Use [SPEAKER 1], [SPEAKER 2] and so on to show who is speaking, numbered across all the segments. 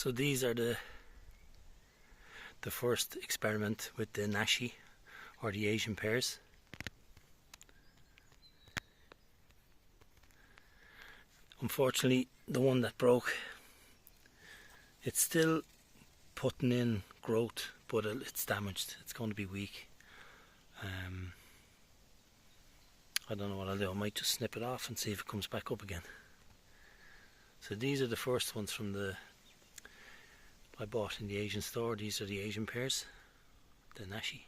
[SPEAKER 1] So these are the first experiment with the Nashi, or the Asian pears. Unfortunately, the one that broke, it's still putting in growth, but it's damaged. It's going to be weak. I don't know what I'll do. I might just snip it off and see if it comes back up again. So these are the first ones from I bought in the Asian store. These are the Asian pears, the Nashi.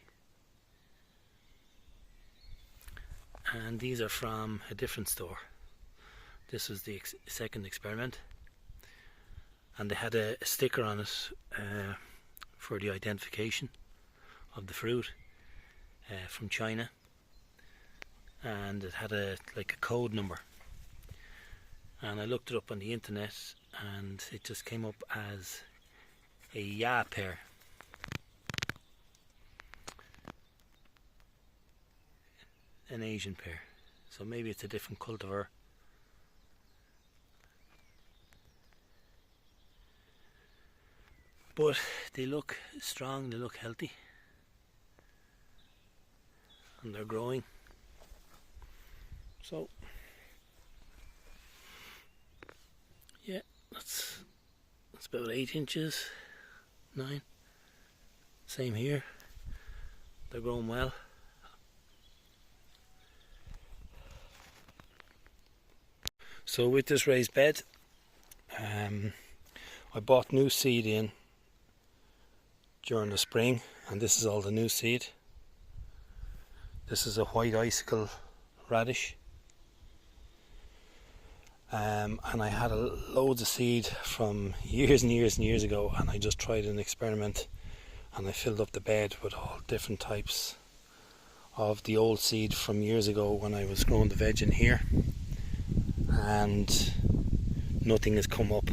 [SPEAKER 1] And these are from a different store. This was the second experiment, and they had a sticker on it for the identification of the fruit from China, and it had like a code number, and I looked it up on the internet and it just came up as a Ya pear. An Asian pear. So maybe it's a different cultivar. But they look strong, they look healthy, and they're growing. So yeah, that's about 8 inches, 9. Same here. They're growing well. So with this raised bed, I bought new seed in during the spring, and this is all the new seed. This is a white icicle radish. And I had loads of seed from years and years and years ago, and I just tried an experiment and I filled up the bed with all different types of the old seed from years ago when I was growing the veg in here, and nothing has come up.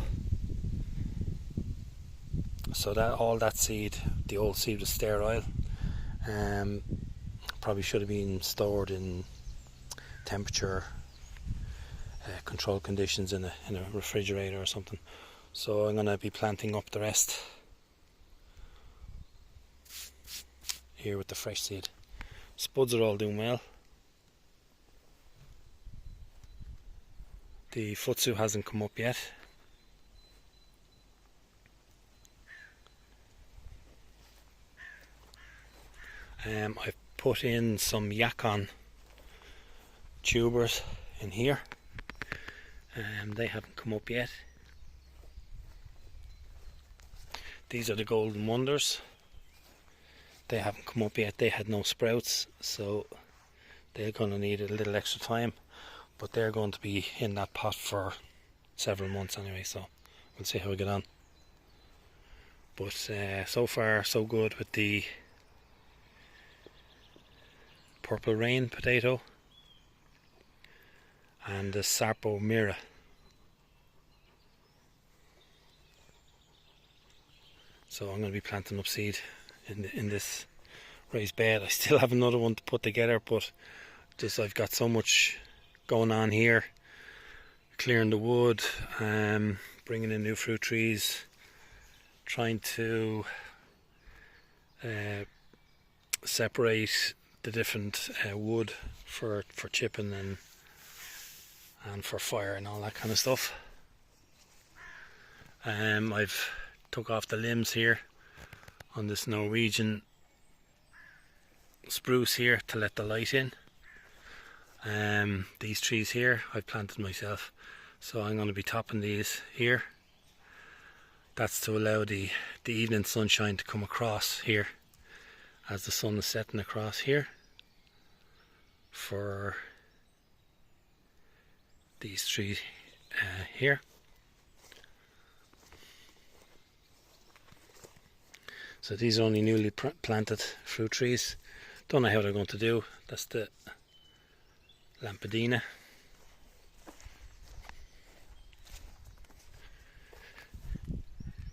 [SPEAKER 1] So that all that seed, the old seed, was sterile. Probably should have been stored in temperature controlled conditions in a refrigerator or something. So I'm going to be planting up the rest here with the fresh seed. Spuds are all doing well. The futsu hasn't come up yet. I've put in some Yacon tubers in here. They haven't come up yet. These are the Golden Wonders. They haven't come up yet. They had no sprouts, so they're going to need a little extra time, but they're going to be in that pot for several months anyway, so we'll see how we get on. But so far so good with the Purple Rain potato and the Sarpo Mira. So I'm going to be planting up seed in this raised bed. I still have another one to put together, but just I've got so much going on here, clearing the wood, bringing in new fruit trees, trying to separate the different wood for chipping and for fire and all that kind of stuff. I've took off the limbs here on this Norwegian spruce here to let the light in. These trees here I've planted myself, so I'm going to be topping these here. That's to allow the evening sunshine to come across here as the sun is setting across here for these trees here. So these are only newly planted fruit trees. Don't know how they're going to do. That's the Lampadina.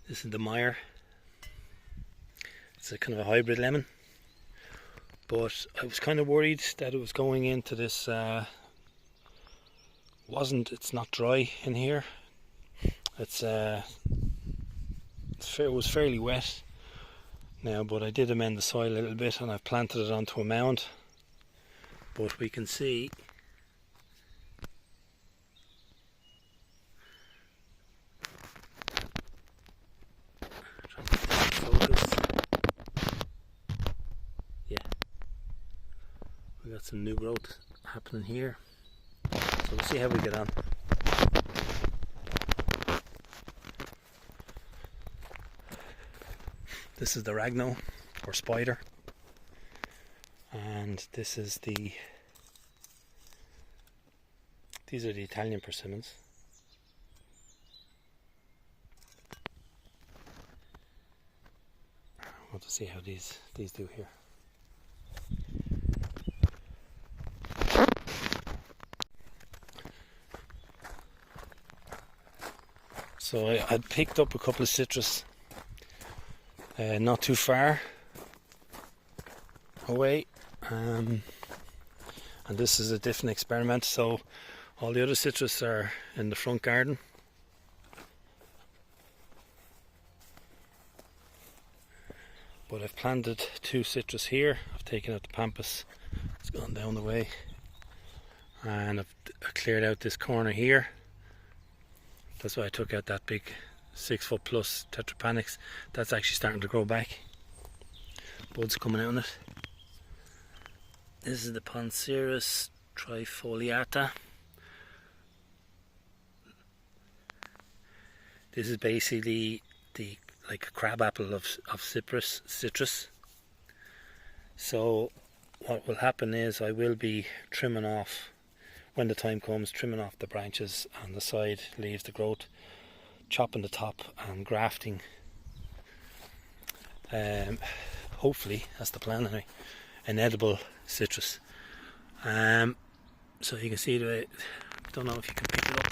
[SPEAKER 1] This is the Meyer. It's a kind of a hybrid lemon. But I was kind of worried that it was going into this, it's not dry in here. It's It was fairly wet now, but I did amend the soil a little bit and I've planted it onto a mound. But we can see focus. Yeah, we got some new growth happening here, so we'll see how we get on. This is the ragno or spider, and these are the Italian persimmons. I want to see how these do here. So I picked up a couple of citrus not too far away, and this is a different experiment. So all the other citrus are in the front garden, but I've planted 2 citrus here. I've taken out the pampas, it's gone down the way, and I've cleared out this corner here. That's why I took out that big 6 foot plus Tetrapanax. That's actually starting to grow back. Buds coming out on it. This is the Pancerus trifoliata. This is basically like a crab apple of citrus. So what will happen is I will be trimming off, when the time comes, trimming off the branches on the side leaves, the growth, chopping the top and grafting. Hopefully, that's the plan anyway, an edible citrus. So you can see I don't know if you can pick it up,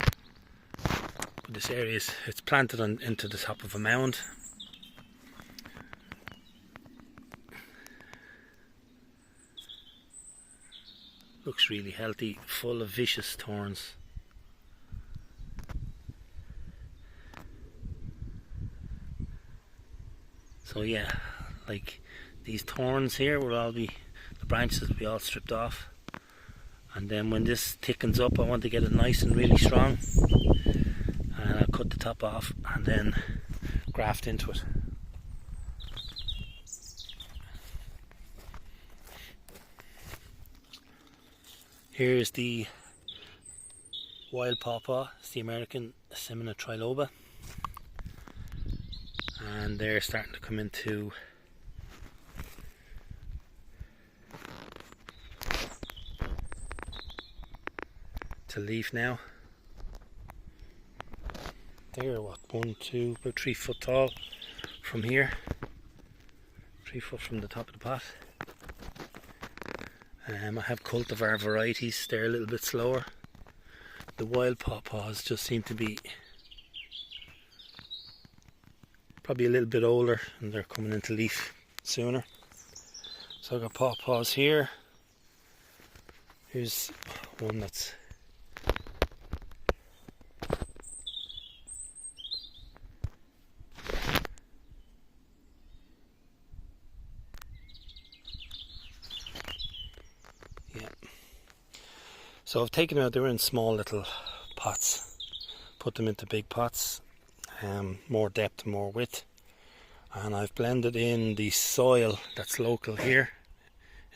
[SPEAKER 1] but this area it's planted into the top of a mound. Looks really healthy, full of vicious thorns. So yeah, like these thorns here will all be, the branches will be all stripped off, and then when this thickens up I want to get it nice and really strong, and I'll cut the top off and then graft into it. Here's the wild pawpaw, it's the American Asimina triloba, and they're starting to come into leaf now. They're what, 1, 2, about 3 foot tall from here, 3 foot from the top of the pot. I have cultivar varieties, they're a little bit slower. The wild pawpaws just seem to be probably a little bit older and they're coming into leaf sooner. So I've got pawpaws here. Here's one that's so I've taken them out, they were in small little pots, put them into big pots, more depth, more width, and I've blended in the soil that's local here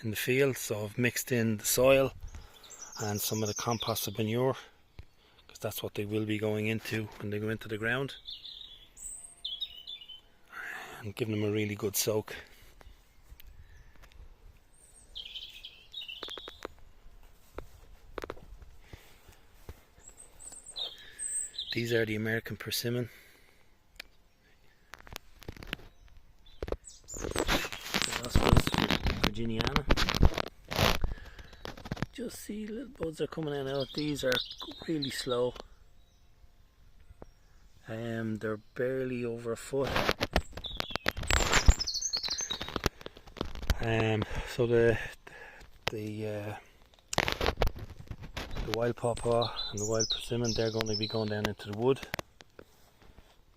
[SPEAKER 1] in the field. So I've mixed in the soil and some of the compost of manure, because that's what they will be going into when they go into the ground, and giving them a really good soak. These are the American persimmon. Virginiana. Just see little buds are coming in and out. These are really slow. They're barely over a foot. So the wild pawpaw and the wild persimmon, they're going to be going down into the wood.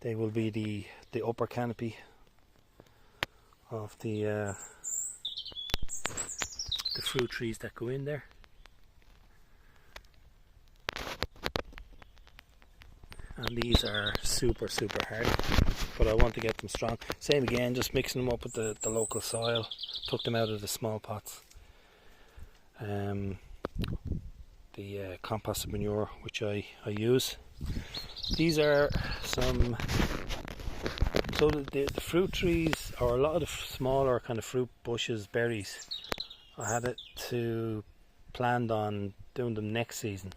[SPEAKER 1] They will be the upper canopy of the fruit trees that go in there. And these are super hard, but I want to get them strong. Same again, just mixing them up with the local soil. Took them out of the small pots. The composted manure which I use. These are some, so the fruit trees, or a lot of the smaller kind of fruit bushes, berries, I had it to planned on doing them next season.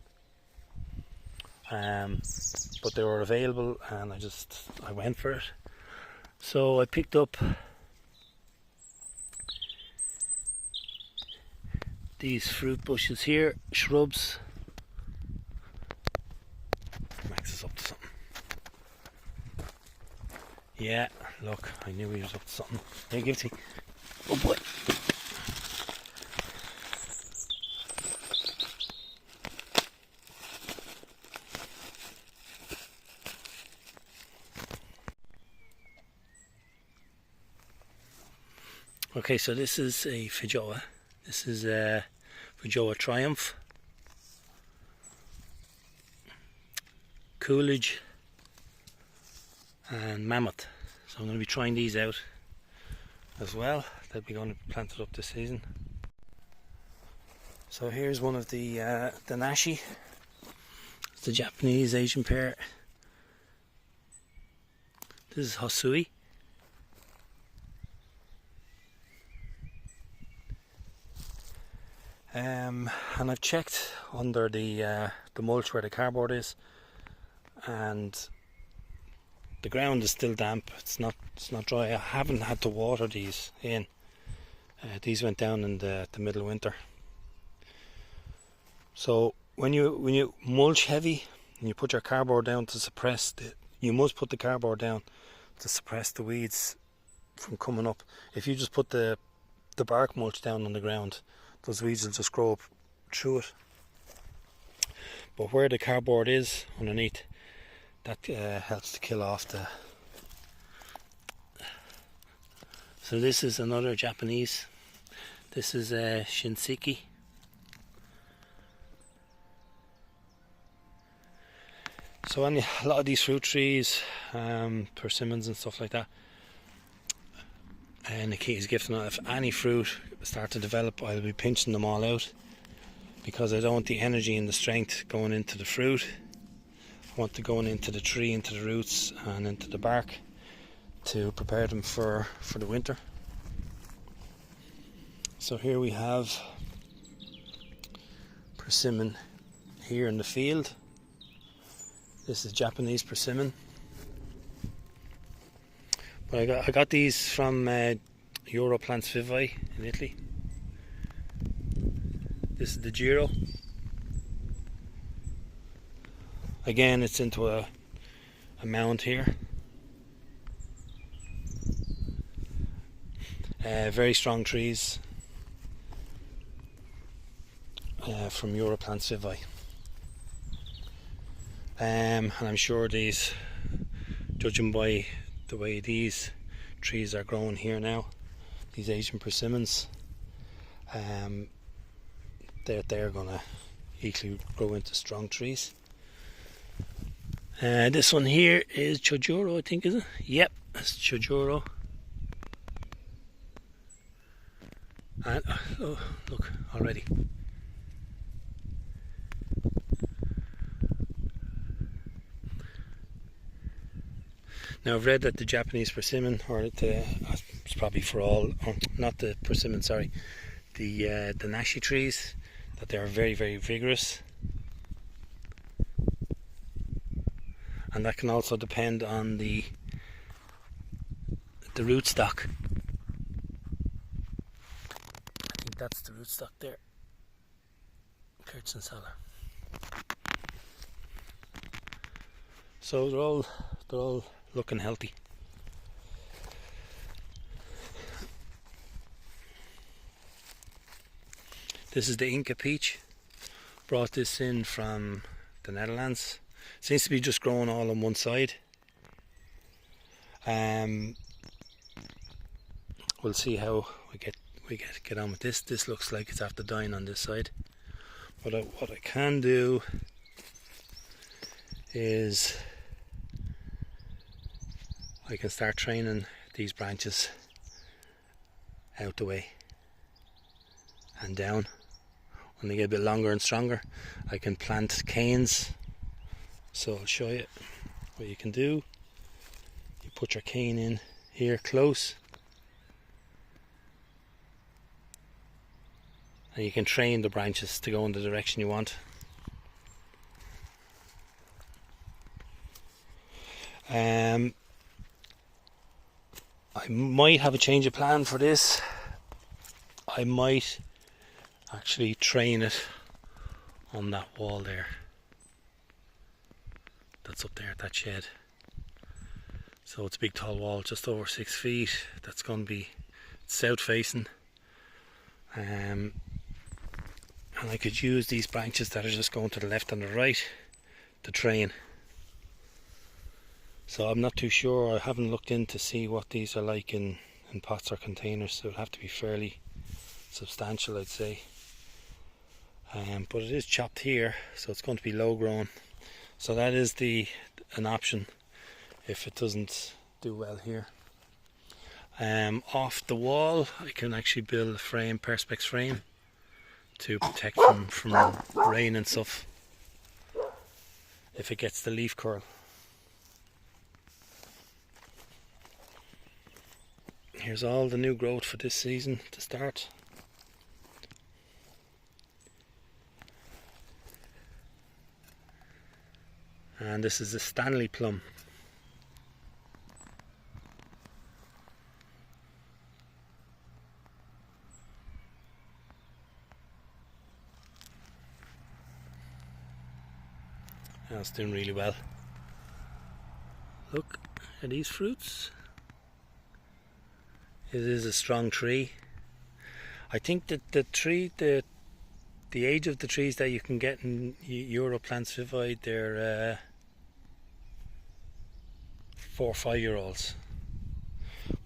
[SPEAKER 1] But they were available and I went for it. So I picked up these fruit bushes here, shrubs. Max is up to something. Yeah, look, I knew he was up to something. Here, give it to me. Oh boy. Okay, so this is a Feijoa. This is a Feijoa Triumph, Coolidge and Mammoth. So I'm going to be trying these out as well. They'll be going to be planted up this season. So here's one of the Nashi. It's the Japanese Asian pear. This is Hosui. And I've checked under the mulch where the cardboard is, and the ground is still damp. It's not dry. I haven't had to water these in. These went down in the middle of winter. So when you mulch heavy and you put your cardboard down to suppress you must put the cardboard down to suppress the weeds from coming up. If you just put the bark mulch down on the ground, those weeds will just grow up through it. But where the cardboard is underneath, that helps to kill off the... So this is another Japanese. This is Shinseki. So a lot of these fruit trees, persimmons and stuff like that, and the key is gifting it. If any fruit start to develop, I'll be pinching them all out, because I don't want the energy and the strength going into the fruit. I want to go into the tree, into the roots and into the bark to prepare them for the winter. So here we have persimmon here in the field. This is Japanese persimmon. But I got these from Europlants Vivae in Italy. This is the Giro. Again, it's into a mound here. Very strong trees from Europlants Vivae. And I'm sure these, judging by the way these trees are growing here now, these Asian persimmons, they're gonna easily grow into strong trees. This one here is Chojuro, I think, is it? Yep, it's Chojuro. And oh, look already. Now I've read that the Japanese persimmon, or it's probably for all, not the persimmon, sorry, the nashi trees, that they are very, very vigorous, and that can also depend on the rootstock. I think that's the rootstock there, Kirchenshaler. So they're all looking healthy. This is the Inca peach. Brought this in from the Netherlands. Seems to be just growing all on one side. We'll see how we get on with this. This looks like it's after dying on this side. But what I can do is I can start training these branches out the way and down. When they get a bit longer and stronger, I can plant canes. So I'll show you what you can do. You put your cane in here close, and you can train the branches to go in the direction you want. I might have a change of plan for this. I might actually train it on that wall there. That's up there at that shed. So it's a big tall wall, just over 6 feet. That's going to be south facing. And I could use these branches that are just going to the left and the right to train. So I'm not too sure. I haven't looked in to see what these are like in pots or containers. So it'll have to be fairly substantial, I'd say. But it is chopped here, so it's going to be low grown. So that is an option if it doesn't do well here. Off the wall, I can actually build a frame, perspex frame, to protect from rain and stuff if it gets the leaf curl. Here's all the new growth for this season to start. And this is a Stanley plum. That's doing really well. Look at these fruits. It is a strong tree. I think that the age of the trees that you can get in Europlants Vivide, they're 4 or 5 year olds.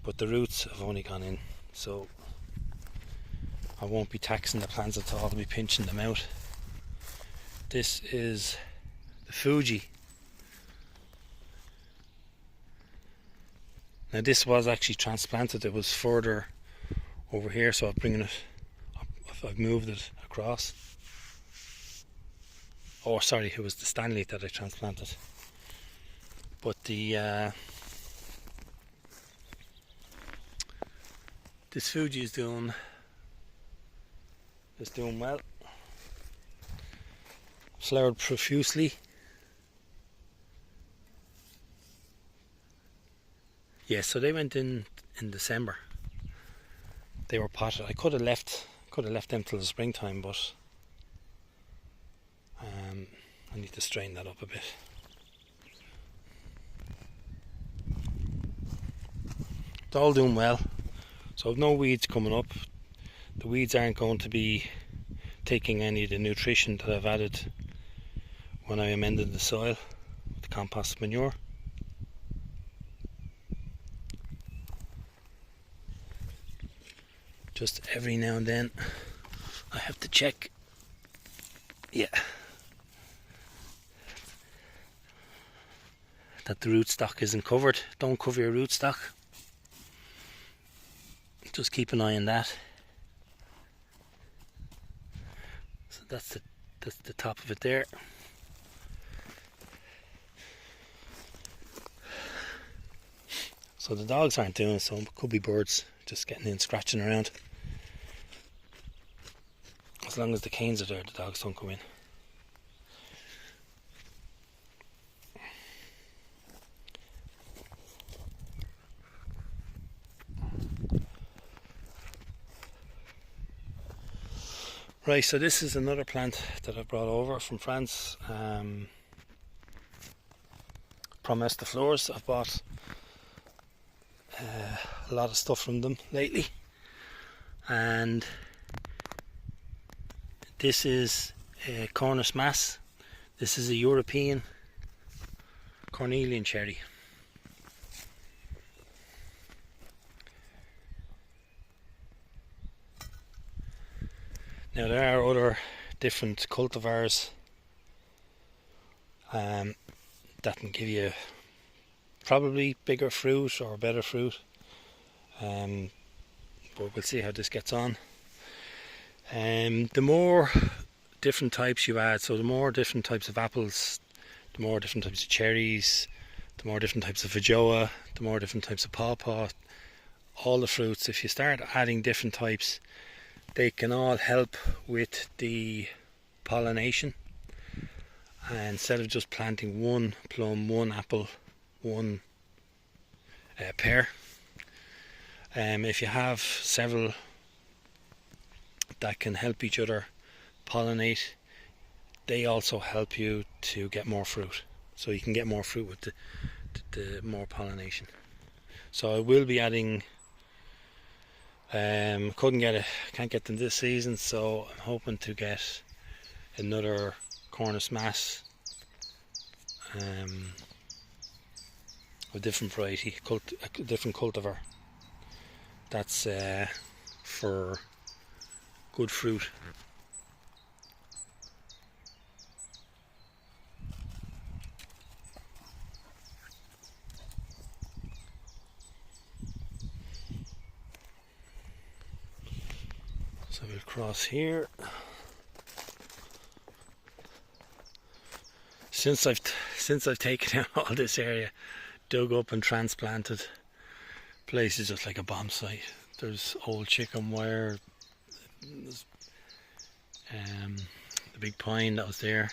[SPEAKER 1] But the roots have only gone in, so I won't be taxing the plants at all. I'll be pinching them out. This is the Fuji. Now this was actually transplanted. It was further over here, so I'm bringing it up. I've moved it across. Oh, sorry, it was the Stanley that I transplanted. But this Fuji is doing well. Flowered profusely. Yes, so they went in December. They were potted. I could have left them till the springtime, but I need to strain that up a bit. It's all doing well. So I've no weeds coming up. The weeds aren't going to be taking any of the nutrition that I've added when I amended the soil with the compost manure. Just every now and then I have to check. Yeah. That the rootstock isn't covered. Don't cover your rootstock. Just keep an eye on that. So that's the top of it there. So the dogs aren't doing it, so it could be birds just getting in, scratching around. As long as the canes are there, the dogs don't come in. Right, so this is another plant that I brought over from France. Promesse de Fleurs. I've bought a lot of stuff from them lately, and this is a Cornus Mas. This is a European cornelian cherry. Now there are other different cultivars that can give you probably bigger fruit or better fruit, but we'll see how this gets on. The more different types you add, so the more different types of apples, the more different types of cherries, the more different types of feijoa, the more different types of pawpaw, all the fruits, if you start adding different types, they can all help with the pollination. And instead of just planting one plum, one apple, one pear, if you have several that can help each other pollinate, they also help you to get more fruit. So you can get more fruit with the more pollination. So I will be adding, can't get them this season, so I'm hoping to get another Cornus Mass, a different variety, a different cultivar that's for good fruit. So we'll cross here. Since I've taken out all this area, dug up and transplanted, place is just like a bomb site. There's old chicken wire, there's, the big pine that was there.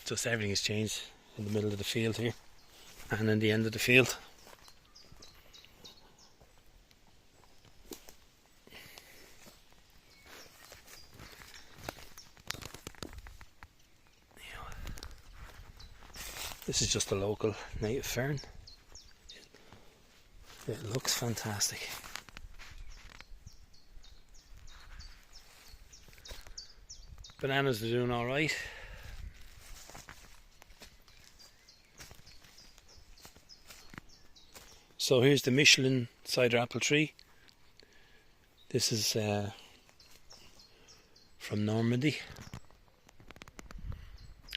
[SPEAKER 1] Just everything has changed in the middle of the field here and in the end of the field. This is just a local native fern. It looks fantastic. Bananas are doing alright. So here's the Michelin cider apple tree. This is from Normandy.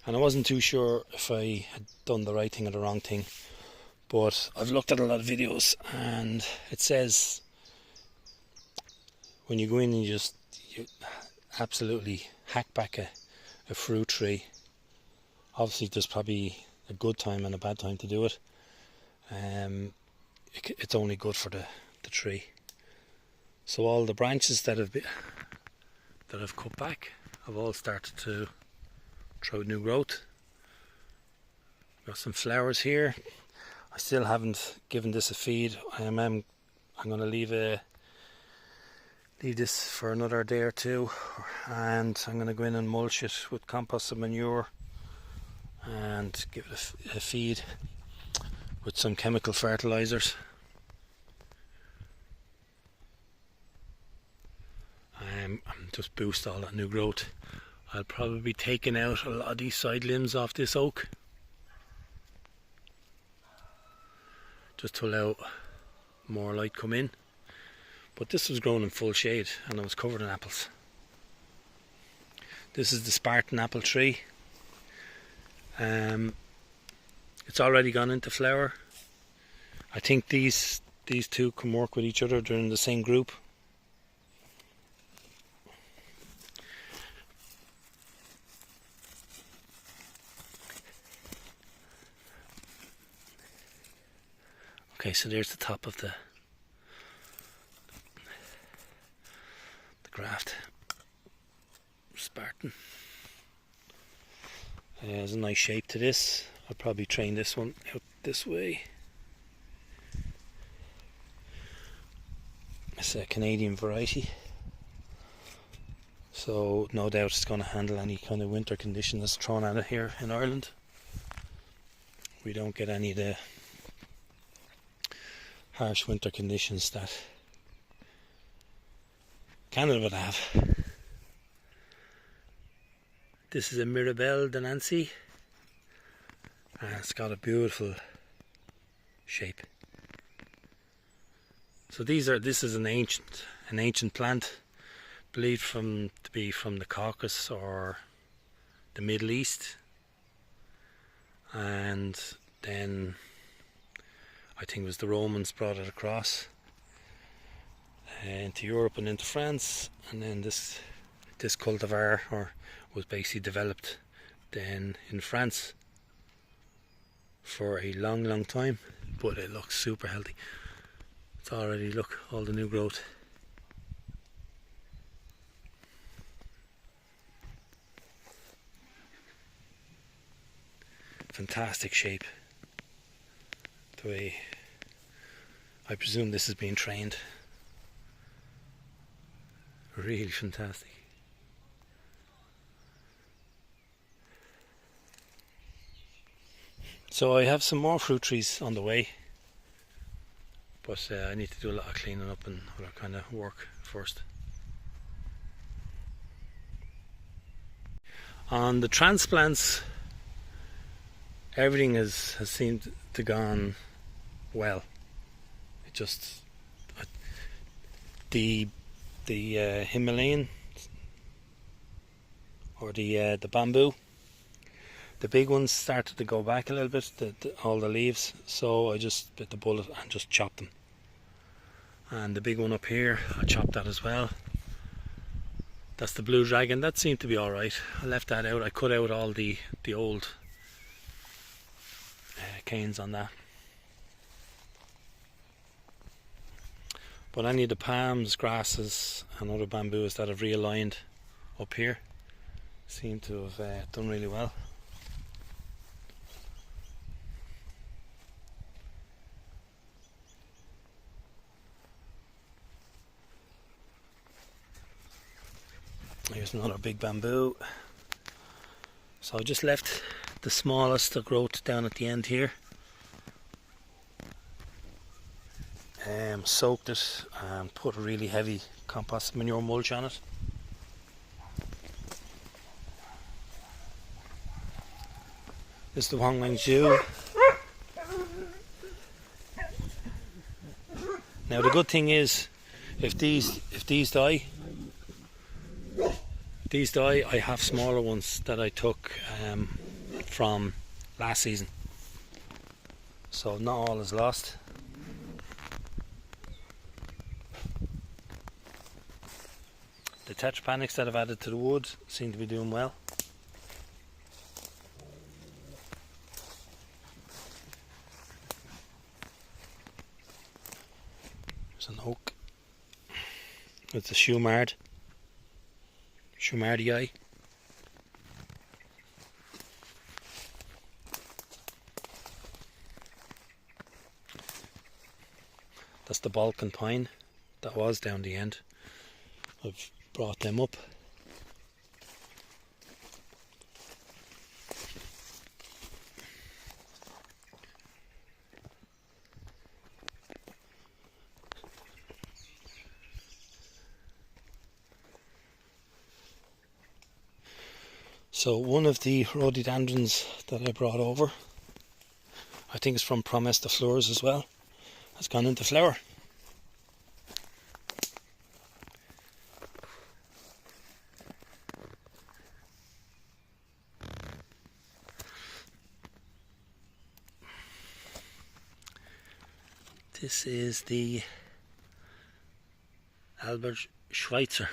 [SPEAKER 1] And I wasn't too sure if I had done the right thing or the wrong thing, but I've looked at a lot of videos and it says when you go in and you absolutely hack back a fruit tree. Obviously there's probably a good time and a bad time to do it. It's only good for the tree. So all the branches that I've cut back have all started to throw new growth. Got some flowers here. I still haven't given this a feed. I'm going to leave this for another day or two, and I'm going to go in and mulch it with compost and manure and give it a feed with some chemical fertilizers. Just boost all that new growth. I'll probably be taking out a lot of these side limbs off this oak just to allow more light come in. But this was grown in full shade and it was covered in apples. This is the Spartan apple tree. It's already gone into flower. I think these two can work with each other. They're in the same group. Okay, so there's the top of the graft. Spartan. There's a nice shape to this. I'll probably train this one out this way. It's a Canadian variety, so no doubt it's going to handle any kind of winter condition that's thrown at it here in Ireland. We don't get any of the harsh winter conditions that Canada would have. This is a Mirabelle de Nancy, and it's got a beautiful shape. So this is an ancient an ancient plant, believed to be from the Caucasus or the Middle East, and then I think it was the Romans brought it across into Europe and into France, and then this cultivar was basically developed then in France for a long time, but it looks super healthy. It's already, look, all the new growth. Fantastic shape. The way, I presume this is being trained. Really fantastic. So I have some more fruit trees on the way, but I need to do a lot of cleaning up and other kind of work first. On the transplants, everything has seemed to gone well. It just the Himalayan or the bamboo, the big ones started to go back a little bit, all the leaves, so I just bit the bullet and just chopped them. And the big one up here, I chopped that as well. That's the Blue Dragon. That seemed to be alright. I left that out. I cut out all the old canes on that. But any of the palms, grasses and other bamboos that have realigned up here seem to have done really well. Here's another big bamboo. So I just left the smallest of growth down at the end here. Soaked it and put a really heavy compost manure mulch on it. This is the Huang Wangzhou. Now the good thing is, if these die, I have smaller ones that I took from last season, so not all is lost. The tetrapanics that I've added to the wood seem to be doing well. There's an oak. It's a Shumardii. That's the Balkan pine that was down the end. I've brought them up. So one of the rhododendrons that I brought over, I think it's from Promesse de Fleurs as well, has gone into flower. This is the Albert Schweitzer.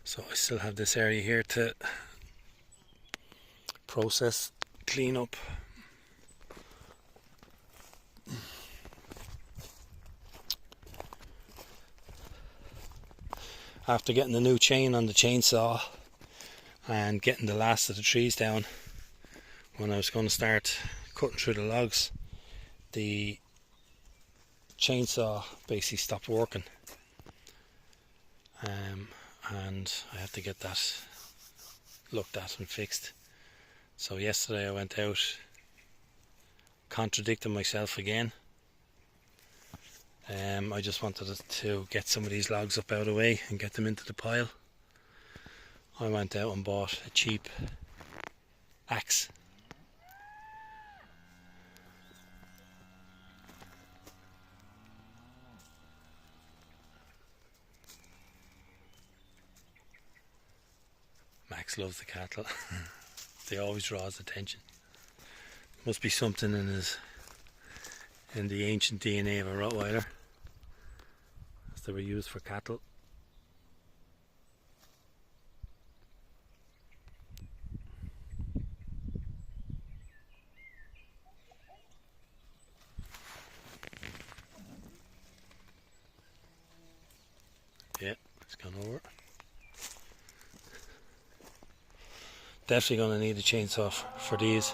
[SPEAKER 1] So I still have this area here to process, clean up. After getting the new chain on the chainsaw and getting the last of the trees down, when I was going to start cutting through the logs, the chainsaw basically stopped working. And I had to get that looked at and fixed. So yesterday I went out contradicting myself again. I just wanted to get some of these logs up out of the way and get them into the pile. I went out and bought a cheap axe. Max loves the cattle. They always draw his attention. Must be something in the ancient DNA of a Rottweiler, as they were used for cattle. Yeah, it's gone over. Definitely going to need a chainsaw for these.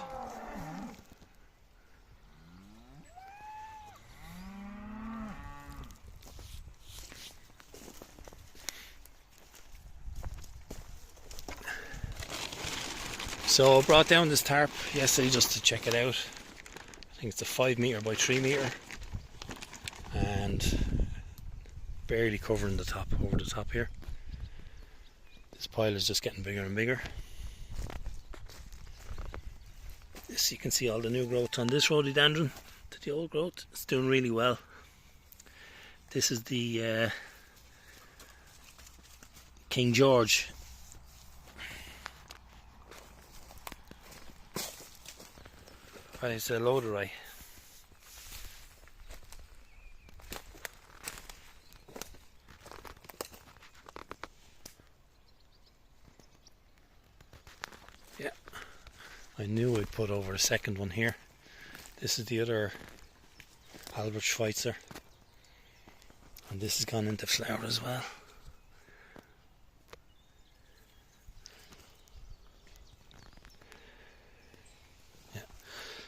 [SPEAKER 1] So I brought down this tarp yesterday just to check it out. I think it's a 5 metre by 3 metre and barely covering the top, over the top here. This pile is just getting bigger and bigger. This, you can see all the new growth on this rhododendron to the old growth. It's doing really well. This is the King George. It's a Lodorai. Yeah, I knew I'd put over a second one here. This is the other Albert Schweitzer, and this has gone into flower as well.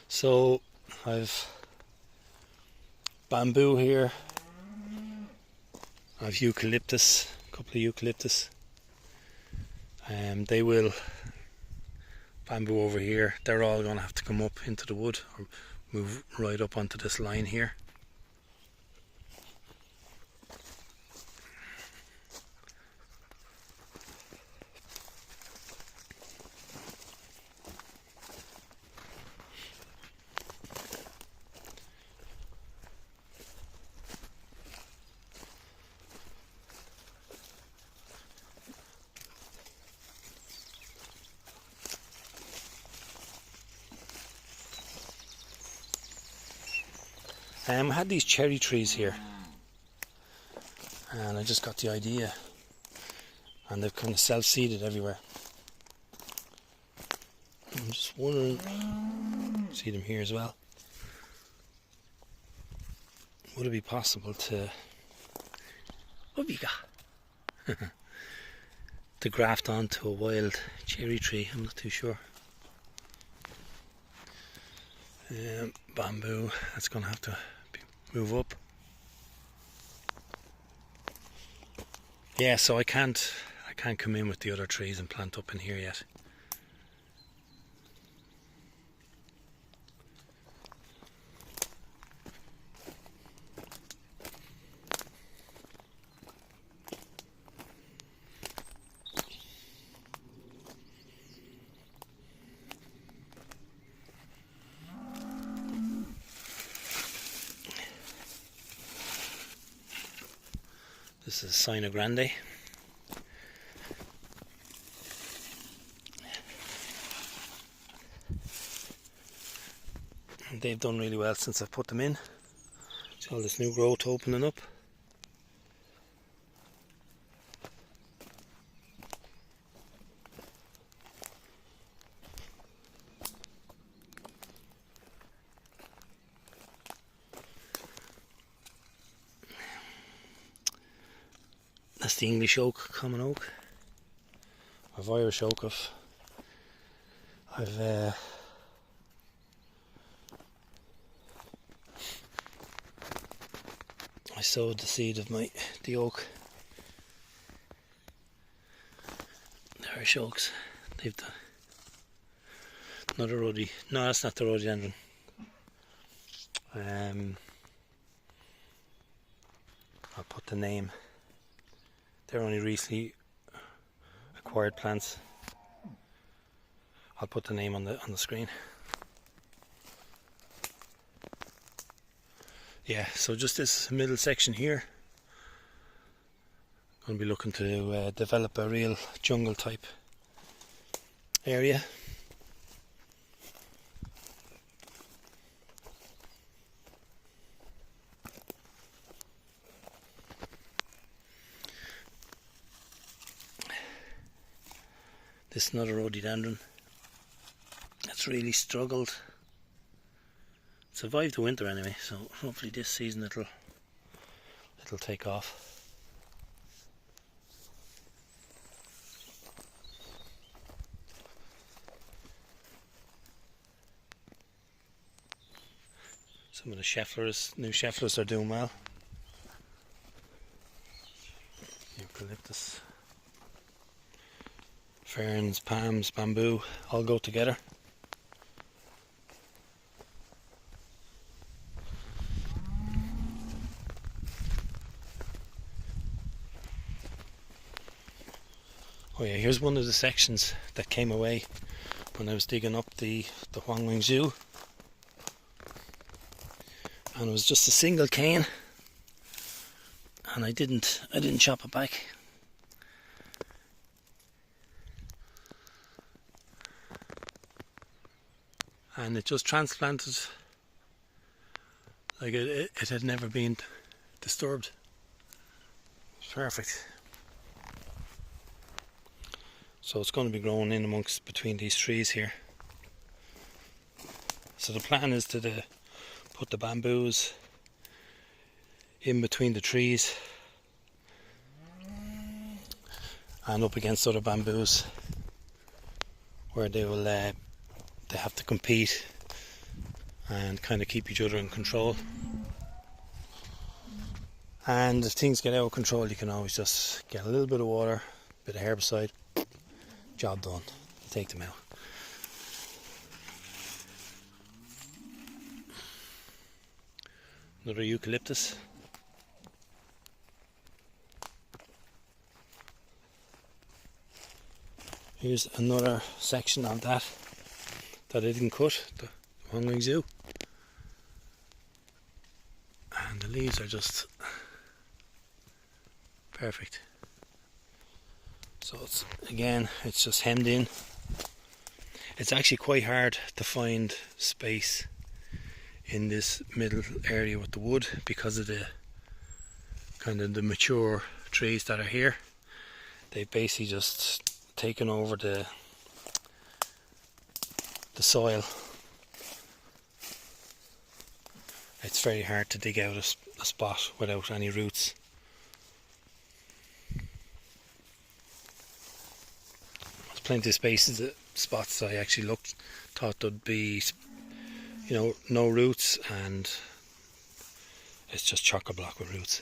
[SPEAKER 1] So I've bamboo here, I've eucalyptus, a couple of eucalyptus, they will bamboo over here. They're all going to have to come up into the wood or move right up onto this line here. I had these cherry trees here and I just got the idea, and they've kind of self-seeded everywhere. I'm just wondering, see them here as well, would it be possible to, what have you got? To graft onto a wild cherry tree? I'm not too sure. Bamboo, that's going to have to move up. Yeah, so I can't come in with the other trees and plant up in here yet. This is Sino Grande. And they've done really well since I've put them in. See all this new growth opening up. That's the English oak, common oak. I've Irish oak. I've I sowed the seed of the oak. The Irish oaks. Another rhododendron. No, that's not the rhododendron. I'll put the name. They're only recently acquired plants. I'll put the name on the screen. Yeah, so just this middle section here, I'm going to be looking to develop a real jungle type area. This is another rhododendron that's really struggled. Survived the winter anyway, so hopefully this season it'll take off. Some of the new Schefflers are doing well. Eucalyptus, ferns, palms, bamboo all go together. Oh yeah, here's one of the sections that came away when I was digging up the Huanglin Zhu. And it was just a single cane, and I didn't chop it back. And it just transplanted like it had never been disturbed. It's perfect. So it's going to be growing in between these trees here. So the plan is to put the bamboos in between the trees and up against other bamboos, where they have to compete and kind of keep each other in control. And if things get out of control, you can always just get a little bit of water, a bit of herbicide, job done, take them out. Another eucalyptus. Here's another section of that I didn't cut, the Huanglin Zhu. And the leaves are just perfect. So it's just hemmed in. It's actually quite hard to find space in this middle area with the wood because of the kind of the mature trees that are here. They've basically just taken over the soil. It's very hard to dig out a spot without any roots. There's plenty of spots I actually thought there'd be, no roots, and it's just chock-a-block with roots.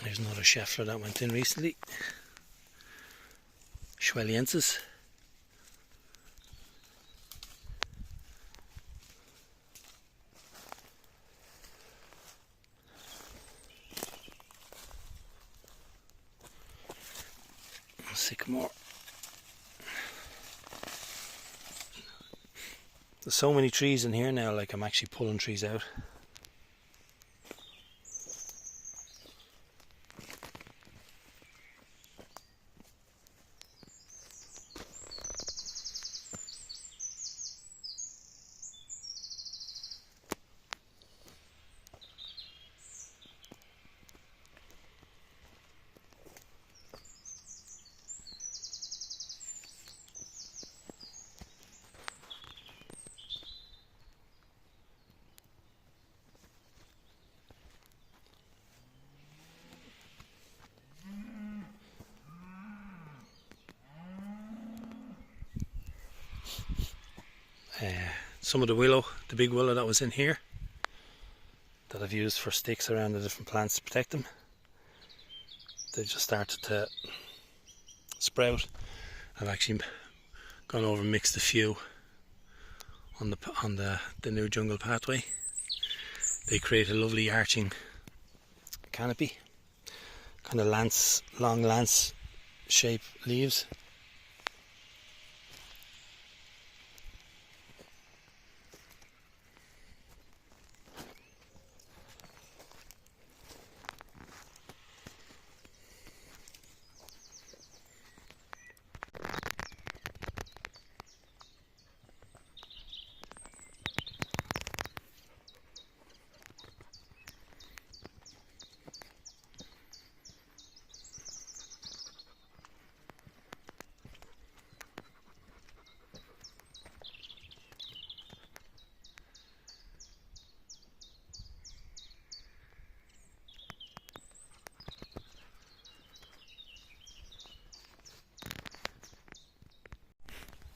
[SPEAKER 1] There's another Scheffler that went in recently, Schwelliensis. Sycamore. There's so many trees in here now, like I'm actually pulling trees out. some of the willow, the big willow that was in here, that I've used for sticks around the different plants to protect them. They just started to sprout. I've actually gone over and mixed a few on the new jungle pathway. They create a lovely arching canopy, kind of long lance shape leaves.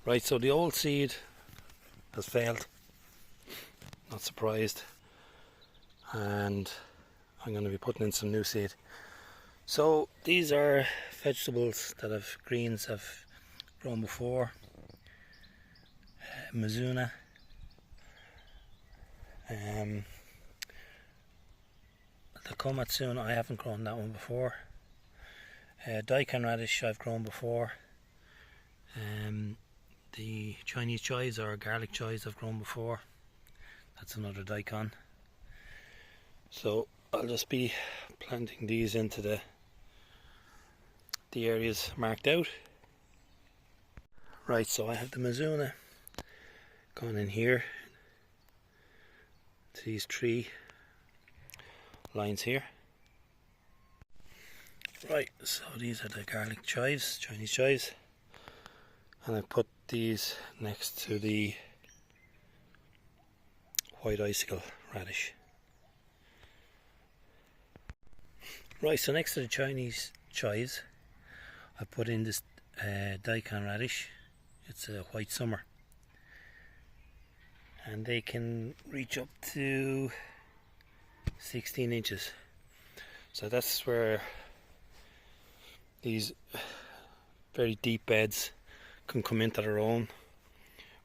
[SPEAKER 1] Right, so the old seed has failed, not surprised, and I'm going to be putting in some new seed. So these are vegetables that greens have grown before. Mizuna, the komatsuna, I haven't grown that one before. Daikon radish I've grown before. The Chinese chives or garlic chives I've grown before. That's another daikon. So I'll just be planting these into the areas marked out. Right, so I have the Mizuna gone in here to these 3 lines here. Right, so these are the garlic chives, Chinese chives, and I put these next to the white icicle radish. Right, so next to the Chinese chives I put in this daikon radish. It's a white summer, and they can reach up to 16 inches. So that's where these very deep beds can come into their own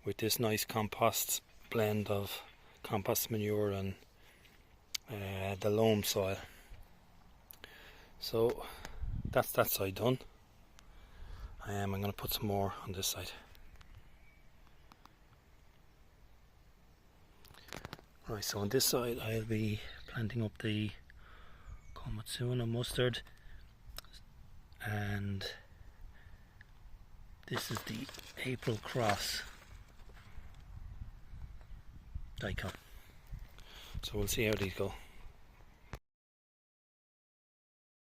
[SPEAKER 1] with this nice compost blend of compost manure and the loam soil. So that's that side done. I'm going to put some more on this side. Right, so on this side I'll be planting up the komatsuna mustard, and this is the April cross daikon. So we'll see how these go.